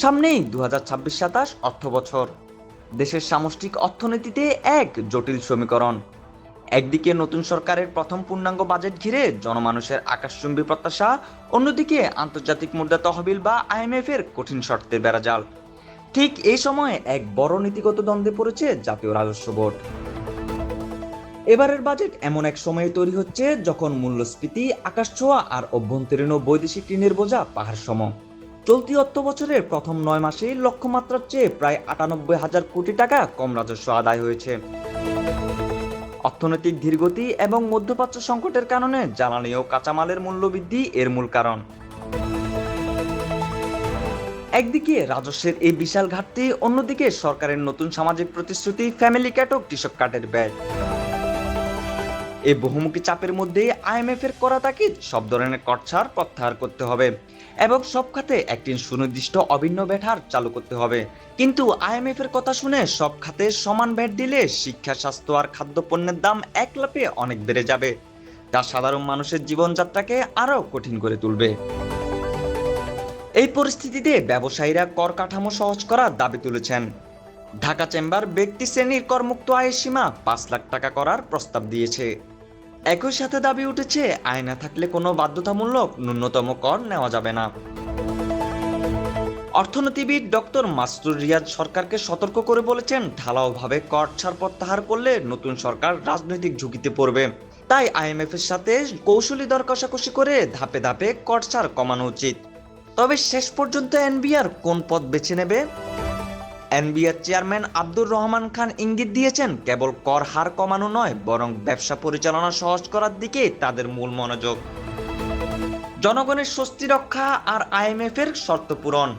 সামনেই 2026-27 অর্থ বছর। দেশের সামষ্টিক অর্থনীতিতে এক জটিল সমীকরণ। একদিকে নতুন সরকারের প্রথম পূর্ণাঙ্গ বাজেট ঘিরে জনমানুষের আকাশচুম্বী প্রত্যাশা, অন্যদিকে আন্তর্জাতিক মুদ্রা তহবিল বা আইএমএফ এর কঠিন শর্তের বেড়াজাল। ঠিক এই সময়ে এক বড় নীতিগত দ্বন্দ্বে পড়েছে জাতীয় রাজস্ব বোর্ড। এবারের বাজেট এমন এক সময়ে তৈরি হচ্ছে যখন মূল্যস্ফীতি আকাশছোঁয়া আর অভ্যন্তরীণ ও বৈদেশিক ঋণের বোঝা পাহাড় সম। চলতি অর্থ বছরের প্রথম 9 মাসেই লক্ষ্যমাত্রার চেয়ে প্রায় 98,000 কোটি টাকা কম রাজস্ব আদায় হয়েছে। অর্থনৈতিক ধীরগতি এবং মধ্যপ্রাচ্য সংকটের কারণে জ্বালানি ও কাঁচামালের মূল্য বৃদ্ধি এর মূল কারণ। একদিকে রাজস্বের এই বিশাল ঘাটতি, অন্যদিকে সরকারের নতুন সামাজিক প্রতিশ্রুতি, ফ্যামিলি কাট ও কৃষক কার্ডের ব্যয়। এই বহুমুখী চাপের মধ্যেই আইএমএফ এর করা তাগিদ সব ধরনের কর ছাড় প্রত্যাহার করতে হবে এবং সব খাতে একটি সুনির্দিষ্ট অভিন্ন ভ্যাট হার চালু করতে হবে। কিন্তু আইএমএফ এর কথা শুনে সব খাতে সমান ভ্যাট দিলে শিক্ষা, স্বাস্থ্য আর খাদ্যপণ্যের দাম এক লাফে অনেক বেড়ে যাবে, যা সাধারণ মানুষের জীবনযাত্রাকে আরও কঠিন করে তুলবে। এই পরিস্থিতিতে ব্যবসায়ীরা কর কাঠামো সহজ করার দাবি তুলেছেন। ঢাকা চেম্বার ব্যক্তি শ্রেণীর করমুক্ত আয়ের সীমা 5 লাখ টাকা করার প্রস্তাব দিয়েছে। একই সাথে দাবি উঠেছে আয় না থাকলে কোনো বাধ্যতামূলক ন্যূনতম কর নেওয়া যাবে না। অর্থনীতিবিদ ডক্টর মাসরুর রিয়াদ সরকারকে সতর্ক করে বলেছেন, ঢালাওভাবে কর ছাড় প্রত্যাহার করলে নতুন সরকার রাজনৈতিক ঝুঁকিতে পড়বে। তাই আইএমএফ এর সাথে কৌশলী দর কষাকষি করে ধাপে ধাপে কর ছাড় কমানো উচিত। তবে শেষ পর্যন্ত এনবিআর কোন পথ বেছে নেবে? এনবিআর চেয়ারম্যান আব্দুর রহমান খান ইঙ্গিত দিয়েছেন, কেবল কর হার কমানো নয়, বরং ব্যবসা পরিচালনা সহজ করার দিকে তাদের মূল মনোযোগ। জনগণের স্বস্তি রক্ষা আর আইএমএফ এর শর্ত পূরণ,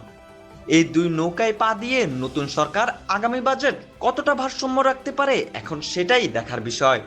এই দুই নৌকায় পা দিয়ে নতুন সরকার আগামী বাজেট কতটা ভারসাম্য রাখতে পারে, এখন সেটাই দেখার বিষয়।